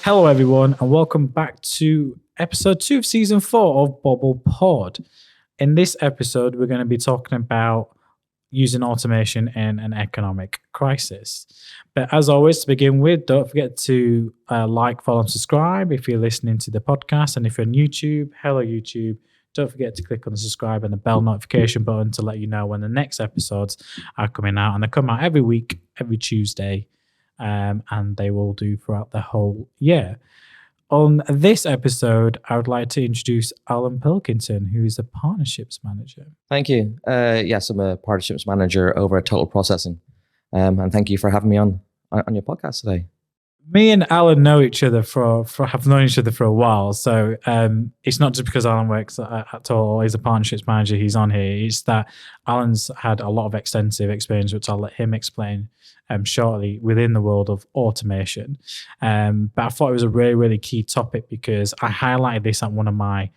Hello, everyone, and welcome back to episode 2 of season 4 of Bobble Pod. In this episode, we're going to be talking about using automation in an economic crisis. But as always, to begin with, don't forget to like, follow, and subscribe if you're listening to the podcast. And if you're on YouTube, hello, YouTube. Don't forget to click on the subscribe and the bell notification button to let you know when the next episodes are coming out. And they come out every week, every Tuesday. And they will do throughout the whole year. On this episode, I would like to introduce Alan Pilkington, who is a partnerships manager. Thank you. Yes, I'm a partnerships manager over at Total Processing. And thank you for having me on your podcast today. Me and Alan know each other have known each other for a while. So it's not just because Alan works at Total, he's a partnerships manager, he's on here. It's that Alan's had a lot of extensive experience, which I'll let him explain shortly, within the world of automation. But I thought it was a really, really key topic because I highlighted this at one of my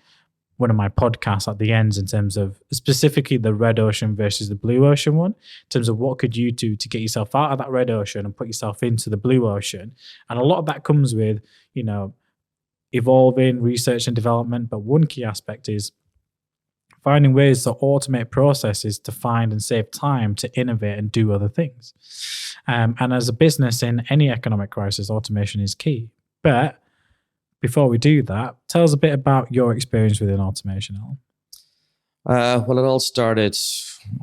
podcasts at the ends in terms of specifically the red ocean versus the blue ocean one, in terms of what could you do to get yourself out of that red ocean and put yourself into the blue ocean. And a lot of that comes with, evolving research and development. But one key aspect is finding ways to automate processes to find and save time to innovate and do other things. And as a business in any economic crisis, automation is key. But before we do that, tell us a bit about your experience within automation, Alan. Well, it all started,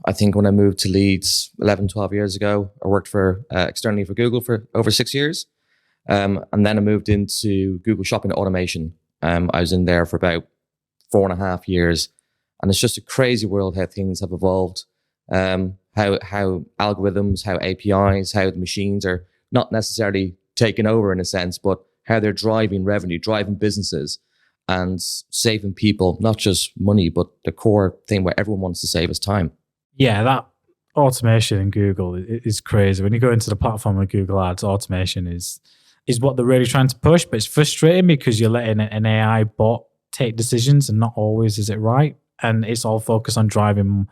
I think, when I moved to Leeds 11, 12 years ago. I worked externally for Google for over 6 years. And then I moved into Google Shopping Automation. I was in there for about 4.5 years. And it's just a crazy world how things have evolved. How algorithms, how APIs, how the machines are not necessarily taken over in a sense, but how they're driving revenue, driving businesses, and saving people, not just money, but the core thing where everyone wants to save is time. Yeah, that automation in Google is crazy. When you go into the platform of Google Ads, automation is what they're really trying to push, but it's frustrating because you're letting an AI bot take decisions and not always is it right. And it's all focused on driving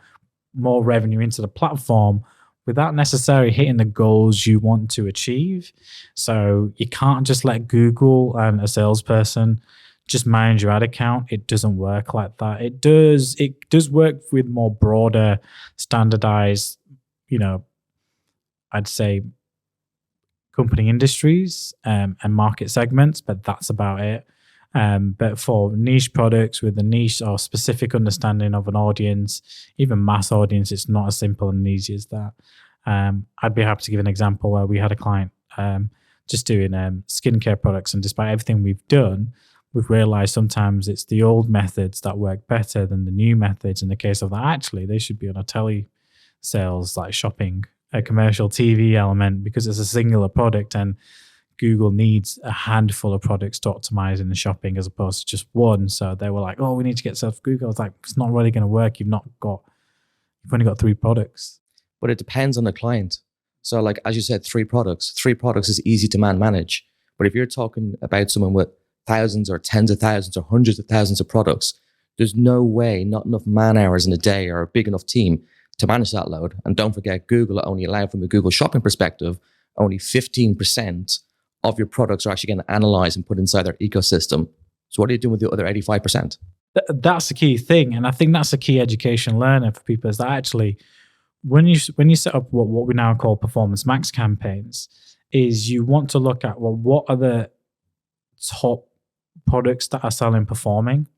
more revenue into the platform without necessarily hitting the goals you want to achieve. So you can't just let Google and a salesperson just manage your ad account. It doesn't work like that. It does work with more broader, standardized, I'd say company industries and market segments, but that's about it. But for niche products with a niche or specific understanding of an audience, even mass audience, it's not as simple and easy as that. I'd be happy to give an example where we had a client just doing skincare products, and despite everything we've done, we've realized sometimes it's the old methods that work better than the new methods. In the case of that, actually, they should be on a tele sales, like shopping, a commercial TV element, because it's a singular product and Google needs a handful of products to optimize in the shopping as opposed to just one. So they were like, oh, we need to get stuff Google. I was like, it's not really going to work. You've only got 3 products. But it depends on the client. So like, as you said, 3 products. 3 products is easy to manage. But if you're talking about someone with thousands or tens of thousands or hundreds of thousands of products, there's no way, not enough man hours in a day or a big enough team to manage that load. And don't forget, Google only allowed, from a Google shopping perspective, only 15% of your products are actually going to analyze and put inside their ecosystem. So what are you doing with the other 85%? That's the key thing. And I think that's a key education learner for people, is that actually when you set up what we now call performance max campaigns, is you want to look at, well, what are the top products that are selling performing?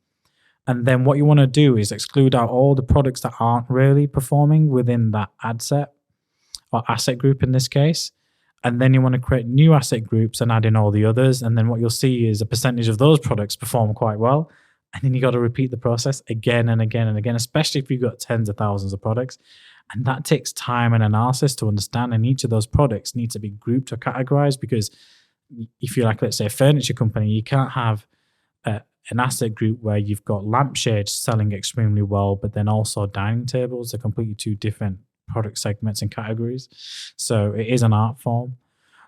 And then what you want to do is exclude out all the products that aren't really performing within that ad set or asset group in this case. And then you want to create new asset groups and add in all the others. And then what you'll see is a percentage of those products perform quite well. And then you got to repeat the process again and again and again, especially if you've got tens of thousands of products. And that takes time and analysis to understand. And each of those products need to be grouped or categorized, because if you're like, let's say, a furniture company, you can't have an asset group where you've got lampshades selling extremely well, but then also dining tables. Are completely 2 different product segments and categories. So it is an art form.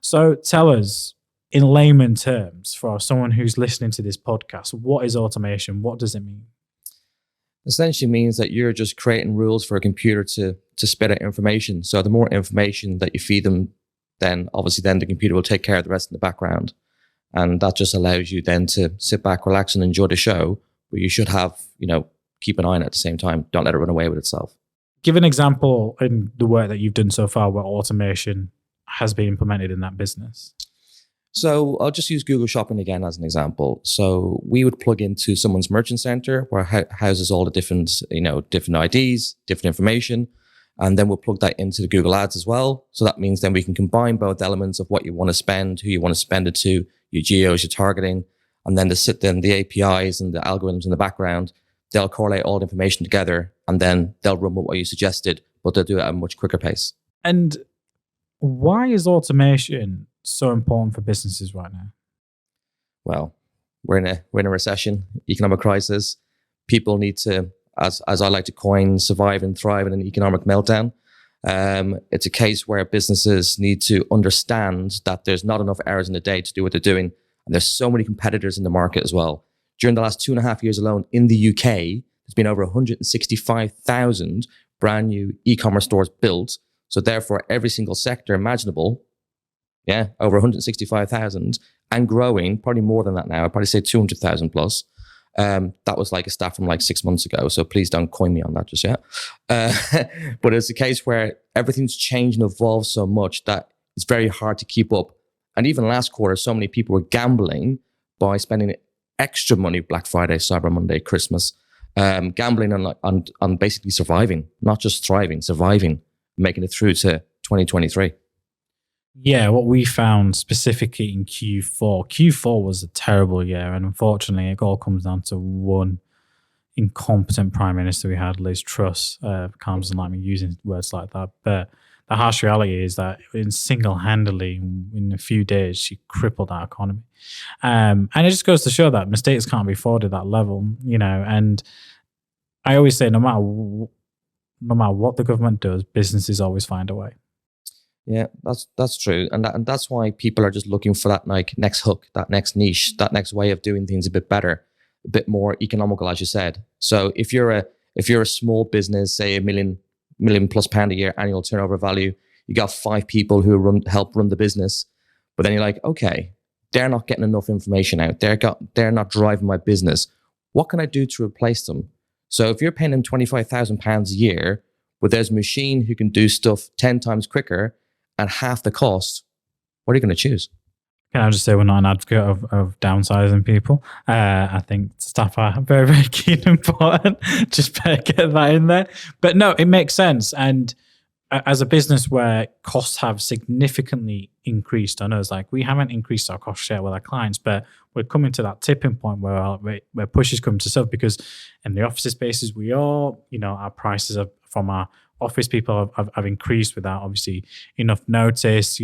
So tell us, in layman terms, for someone who's listening to this podcast, what is automation? What does it mean? Essentially means that you're just creating rules for a computer to spit out information. So the more information that you feed them, then obviously then the computer will take care of the rest in the background. And that just allows you then to sit back, relax, and enjoy the show. But you should have, keep an eye on it at the same time. Don't let it run away with itself. Give an example in the work that you've done so far where automation has been implemented in that business. So I'll just use Google Shopping again as an example. So we would plug into someone's merchant center where it houses all the different IDs, different information. And then we'll plug that into the Google Ads as well. So that means then we can combine both elements of what you want to spend, who you want to spend it to, your geos, your targeting, and then the APIs and the algorithms in the background, they'll correlate all the information together and then they'll run with what you suggested, but they'll do it at a much quicker pace. And why is automation so important for businesses right now? Well, we're in a recession, economic crisis. People need to, as I like to coin, survive and thrive in an economic meltdown. It's a case where businesses need to understand that there's not enough hours in the day to do what they're doing. And there's so many competitors in the market as well. During the last 2.5 years alone in the UK, there's been over 165,000 brand new e-commerce stores built. So therefore, every single sector imaginable, over 165,000 and growing, probably more than that now. I'd probably say 200,000 plus. That was like a stat from like 6 months ago. So please don't coin me on that just yet. But it's a case where everything's changed and evolved so much that it's very hard to keep up. And even last quarter, so many people were gambling by spending extra money, Black Friday, Cyber Monday, Christmas, gambling on basically surviving, not just thriving, surviving, making it through to 2023. Yeah, what we found specifically in Q4 was a terrible year. And unfortunately, it all comes down to one incompetent prime minister we had, Liz Truss. Calm doesn't like me using words like that. But the harsh reality is that single-handedly, in a few days, she crippled our economy. And it just goes to show that mistakes can't be afforded at that level, and I always say no matter what the government does, businesses always find a way. Yeah, that's true. And that's why people are just looking for that next hook, that next niche, that next way of doing things a bit better, a bit more economical, as you said. So if you're a small business, say $1 million plus a year annual turnover value, you got 5 people who help run the business, but then you're like, okay, they're not getting enough information out. They're not driving my business. What can I do to replace them? So if you're paying them £25,000 a year, but there's a machine who can do stuff 10 times quicker at half the cost, what are you going to choose? Can I just say we're not an advocate of downsizing people? I think staff are very, very key and important. Just better get that in there. But no, it makes sense. And as a business where costs have significantly increased on us, like we haven't increased our cost share with our clients, but we're coming to that tipping point where push is coming to shove, because in the office spaces we are, our prices from our office people have increased without obviously enough notice.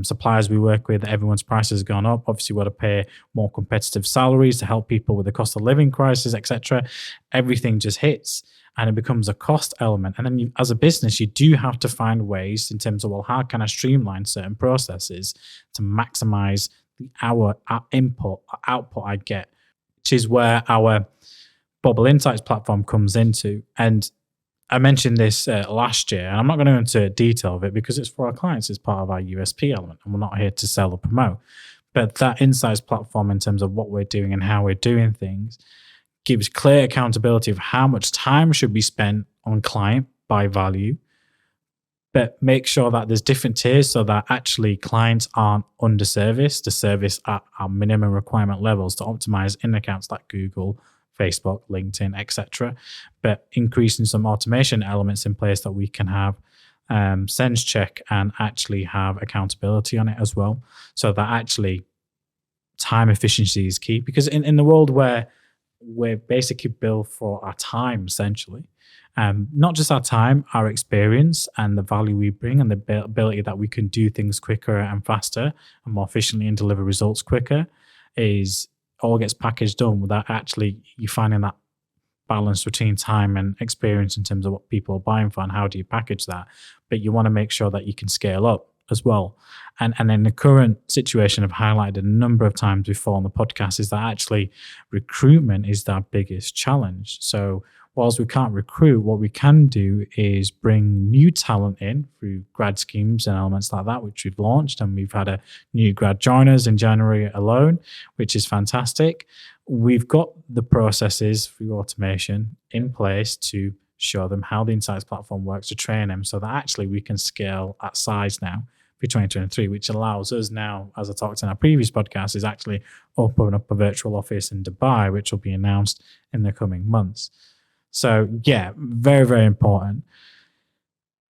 Suppliers we work with, everyone's prices have gone up. Obviously, we want to pay more competitive salaries to help people with the cost of living crisis, etc. Everything just hits and it becomes a cost element. And then as a business, you do have to find ways in terms of, well, how can I streamline certain processes to maximize our output I get, which is where our Bobble Insights platform comes into. And I mentioned this last year, and I'm not going to go into detail of it because it's for our clients. It's part of our USP element, and we're not here to sell or promote. But that Insights platform, in terms of what we're doing and how we're doing things, gives clear accountability of how much time should be spent on client by value, but make sure that there's different tiers so that actually clients aren't underserviced, to service at our minimum requirement levels to optimize in accounts like Google, Facebook, LinkedIn, etc. But increasing some automation elements in place that we can have sense check and actually have accountability on it as well. So that actually time efficiency is key, because in the world where we're basically built for our time, essentially, not just our time, our experience and the value we bring and the ability that we can do things quicker and faster and more efficiently and deliver results quicker, is all gets packaged done without actually you finding that balance between time and experience in terms of what people are buying for and how do you package that. But you want to make sure that you can scale up as well. And in the current situation, I've highlighted a number of times before on the podcast, is that actually recruitment is our biggest challenge. So whilst we can't recruit, what we can do is bring new talent in through grad schemes and elements like that, which we've launched. And we've had a new grad join us in January alone, which is fantastic. We've got the processes through automation in place to show them how the Insights platform works, to train them so that actually we can scale at size now for 2023, which allows us now, as I talked in our previous podcast, is actually open up a virtual office in Dubai, which will be announced in the coming months. So yeah, very, very important.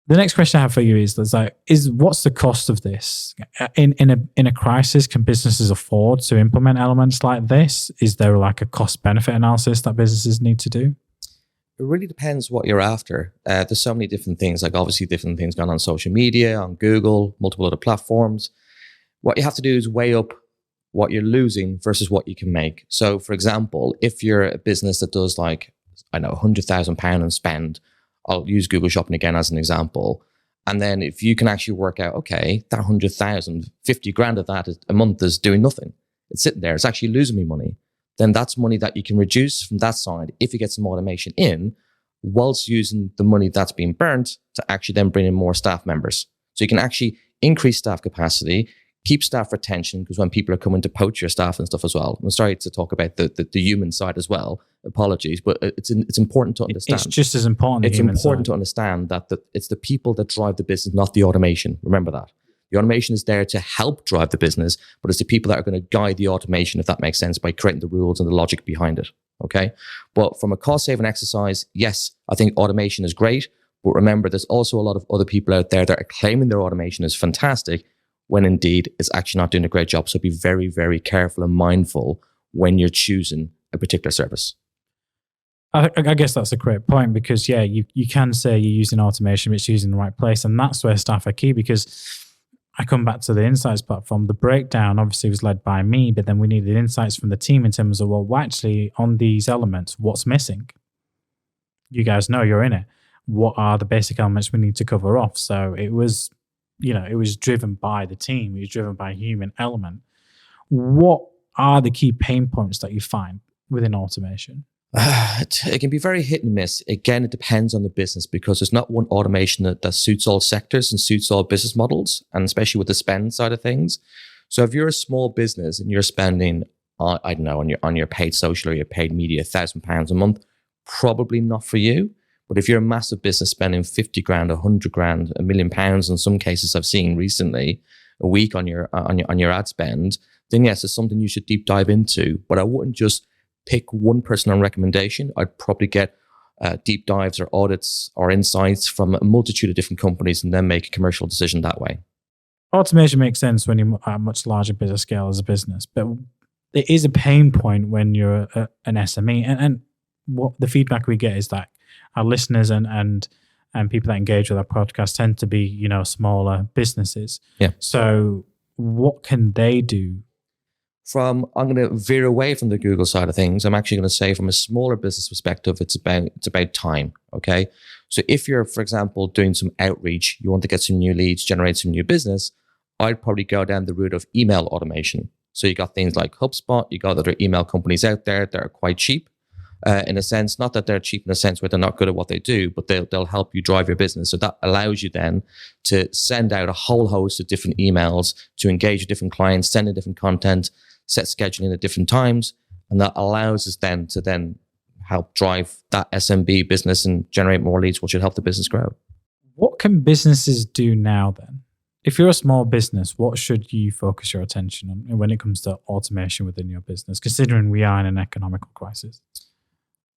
The next question I have for you is what's the cost of this? In a crisis, can businesses afford to implement elements like this? Is there like a cost benefit analysis that businesses need to do? It really depends what you're after. There's so many different things, like obviously different things going on social media, on Google, multiple other platforms. What you have to do is weigh up what you're losing versus what you can make. So for example, if you're a business that does like, I know, £100,000 in spend, I'll use Google Shopping again as an example. And then if you can actually work out, okay, that 100,000, 50 grand of that a month is doing nothing. It's sitting there. It's actually losing me money. Then that's money that you can reduce from that side if you get some automation in, whilst using the money that's being burnt to actually then bring in more staff members. So you can actually increase staff capacity, keep staff retention, because when people are coming to poach your staff and stuff as well. I'm sorry to talk about the human side as well. Apologies, but it's important to understand. It's just as important. It's important to understand that it's the people that drive the business, not the automation. Remember that. The automation is there to help drive the business, but it's the people that are going to guide the automation, if that makes sense, by creating the rules and the logic behind it. Okay. But from a cost saving exercise, yes, I think automation is great. But remember, there's also a lot of other people out there that are claiming their automation is fantastic, when indeed it's actually not doing a great job. So be very, very careful and mindful when you're choosing a particular service. I guess that's a great point, because yeah, you can say you're using automation, but it's using the right place. And that's where staff are key, because I come back to the Insights platform. The breakdown obviously was led by me, but then we needed insights from the team in terms of, well, actually on these elements, what's missing? You guys know, you're in it. What are the basic elements we need to cover off? So it was, it was driven by the team. It was driven by a human element. What are the key pain points that you find within automation? It can be very hit and miss. Again, it depends on the business, because there's not one automation that suits all sectors and suits all business models, and especially with the spend side of things. So if you're a small business and you're spending, I don't know, on your paid social or your paid media, £1,000 a month, probably not for you. But if you're a massive business spending 50 grand, 100 grand, £1 million, in some cases I've seen recently, a week on your ad spend, then yes, it's something you should deep dive into. But I wouldn't just pick one person on recommendation. I'd probably get deep dives or audits or insights from a multitude of different companies and then make a commercial decision that way. Automation makes sense when you're at a much larger business scale as a business, but it is a pain point when you're an SME. And what the feedback we get is that our listeners and people that engage with our podcast tend to be, smaller businesses. Yeah. So what can they do? I'm going to veer away from the Google side of things. I'm actually going to say from a smaller business perspective, it's about time. Okay. So if you're, for example, doing some outreach, you want to get some new leads, generate some new business, I'd probably go down the route of email automation. So you got things like HubSpot, you got other email companies out there that are quite cheap. In a sense, not that they're cheap in a sense where they're not good at what they do, but they'll help you drive your business. So that allows you then to send out a whole host of different emails to engage with different clients, send in different content, set scheduling at different times. And that allows us then to help drive that SMB business and generate more leads, which should help the business grow. What can businesses do now then? If you're a small business, what should you focus your attention on when it comes to automation within your business, considering we are in an economical crisis?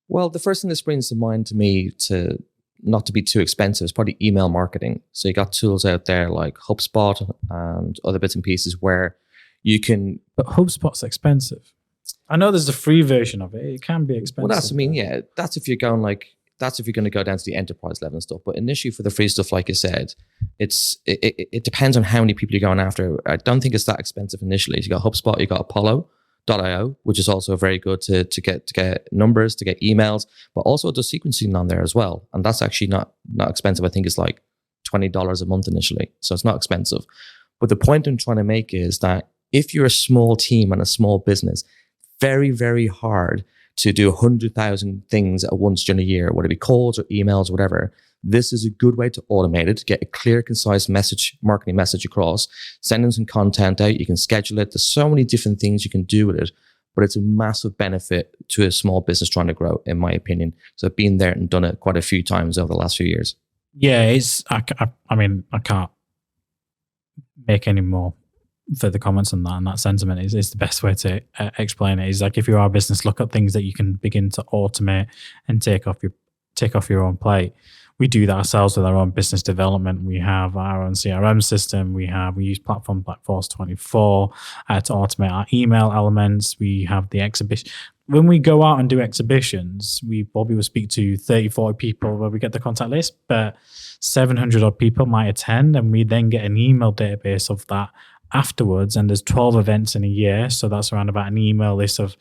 Well, the first thing that springs to mind to me, to not to be too expensive, is probably email marketing. So you got tools out there like HubSpot and other bits and pieces where you can... But HubSpot's expensive. I know there's a free version of it. It can be expensive. Well, that's if you're going that's if you're going to go down to the enterprise level and stuff. But initially for the free stuff, like you said, it depends on how many people you're going after. I don't think it's that expensive initially. You got HubSpot, you got Apollo.io, which is also very good to get numbers, to get emails, but also it does sequencing on there as well. And that's actually not expensive. I think it's like $20 a month initially. So it's not expensive. But the point I'm trying to make is that if you're a small team and a small business, very, very hard to do 100,000 things at once during a year, whether it be calls or emails or whatever. This is a good way to automate it, get a clear, concise marketing message across, send them some content out. You can schedule it. There's so many different things you can do with it, but it's a massive benefit to a small business trying to grow, in my opinion. So I've been there and done it quite a few times over the last few years. Yeah, I mean, I can't make any more further comments on that, and that sentiment is the best way to explain it. Is like, if you are a business, look at things that you can begin to automate and take off your own plate. We do that ourselves with our own business development. We have our own CRM system. We use platforms like Force24 to automate our email elements. We have the exhibition. When we go out and do exhibitions, Bobby will speak to 30, 40 people where we get the contact list, but 700 odd people might attend, and we then get an email database of that afterwards. And there's 12 events in a year, so that's around about an email list of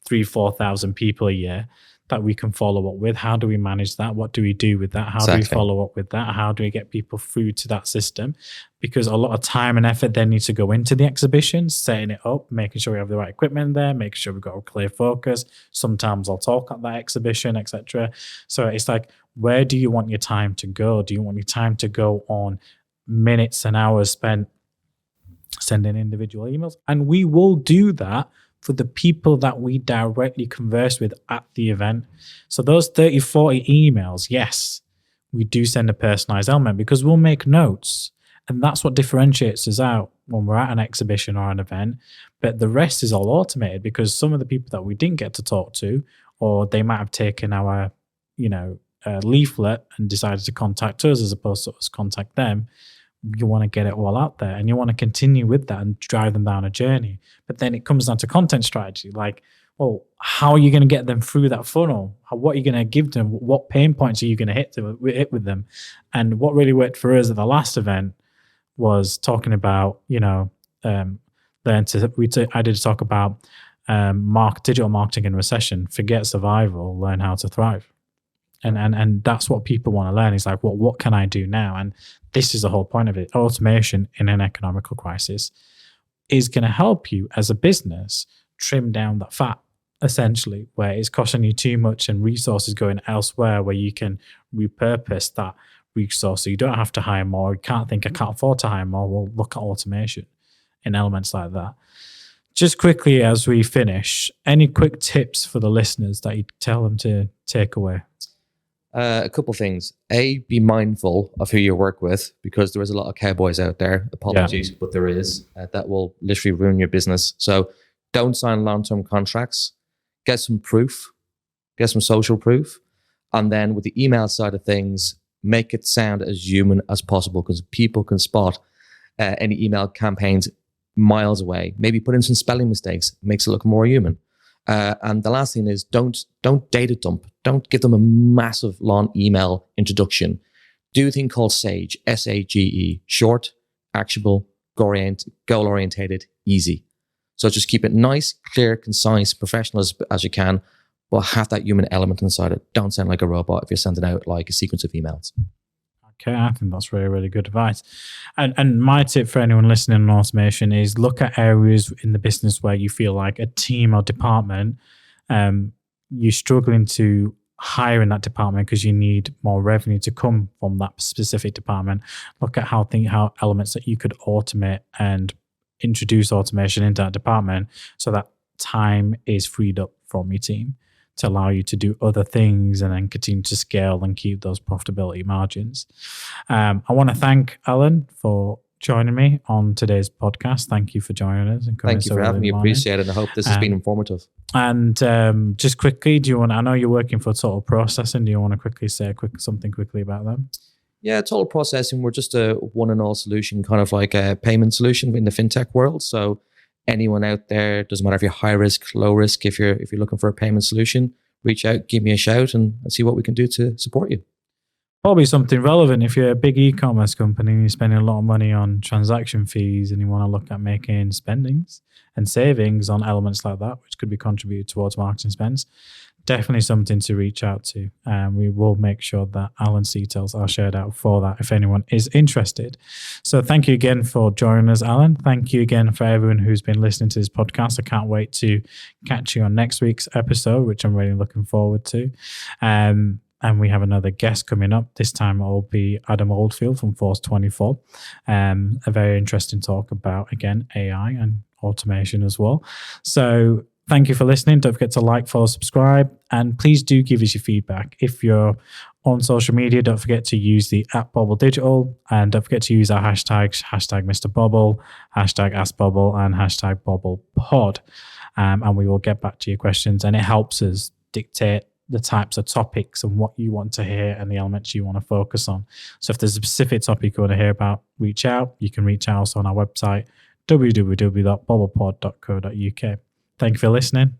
3,000-4,000 people a year that we can follow up with. How do we manage that? What do we do with that? How do we follow up with that? How do we get people through to that system? Because a lot of time and effort then needs to go into the exhibition, setting it up, making sure we have the right equipment there, making sure we've got a clear focus. Sometimes I'll talk at that exhibition, etc. So it's like, where do you want your time to go? Do you want your time to go on minutes and hours spent sending individual emails? And we will do that for the people that we directly converse with at the event. So those 30, 40 emails, yes, we do send a personalized element because we'll make notes. And that's what differentiates us out when we're at an exhibition or an event. But the rest is all automated, because some of the people that we didn't get to talk to, or they might have taken our, leaflet and decided to contact us as opposed to us contact them. You want to get it all out there, and you want to continue with that and drive them down a journey. But then it comes down to content strategy. Like, well, how are you going to get them through that funnel? What are you going to give them? What pain points are you going to hit with them? And what really worked for us at the last event was talking about, I did talk about digital marketing in recession. Forget survival, learn how to thrive. And that's what people want to learn. Is like, well, what can I do now? And this is the whole point of it. Automation in an economical crisis is going to help you as a business trim down that fat, essentially, where it's costing you too much and resources going elsewhere, where you can repurpose that resource. So you don't have to hire more. You can't think, I can't afford to hire more. Well, look at automation in elements like that. Just quickly as we finish, any quick tips for the listeners that you tell them to take away? A couple things. A, be mindful of who you work with, because there is a lot of cowboys out there. Apologies, but there is. That will literally ruin your business. So don't sign long-term contracts. Get some proof. Get some social proof. And then with the email side of things, make it sound as human as possible, because people can spot any email campaigns miles away. Maybe put in some spelling mistakes. Makes it look more human. And the last thing is, don't data dump. Don't give them a massive long email introduction. Do a thing called SAGE, SAGE, short, actionable, goal-orientated, easy. So just keep it nice, clear, concise, professional as you can, but have that human element inside it. Don't sound like a robot if you're sending out like a sequence of emails. Okay, I think that's really, really good advice. And my tip for anyone listening on automation is look at areas in the business where you feel like a team or department, you're struggling to hire in that department because you need more revenue to come from that specific department. Look at how elements that you could automate and introduce automation into that department so that time is freed up from your team to allow you to do other things and then continue to scale and keep those profitability margins. I want to thank Alan for joining me on today's podcast. Thank you for joining us. And thank you for having me. Appreciate it. I hope this has been informative. And just quickly, I know you're working for Total Processing. Do you want to quickly say something quickly about them? Yeah, Total Processing, we're just a one and all solution, kind of like a payment solution in the fintech world. So anyone out there, doesn't matter if you're high risk, low risk, if you're looking for a payment solution, reach out, give me a shout, and see what we can do to support you. Probably something relevant if you're a big e-commerce company and you're spending a lot of money on transaction fees and you want to look at making spendings and savings on elements like that, which could be contributed towards marketing spends. definitely something to reach out to. We will make sure that Alan's details are shared out for that if anyone is interested. So thank you again for joining us, Alan. Thank you again for everyone who's been listening to this podcast. I can't wait to catch you on next week's episode, which I'm really looking forward to. And we have another guest coming up. This time it will be Adam Oldfield from Force 24. A very interesting talk about, again, AI and automation as well. So thank you for listening. Don't forget to like, follow, subscribe, and please do give us your feedback. If you're on social media, don't forget to use the @BobbleDigital, and don't forget to use our hashtags, #MrBobble, #AskBobble, and #BobblePod. And we will get back to your questions, and it helps us dictate the types of topics and what you want to hear and the elements you want to focus on. So if there's a specific topic you want to hear about, reach out. You can reach out also on our website, www.bobblepod.co.uk. Thank you for listening.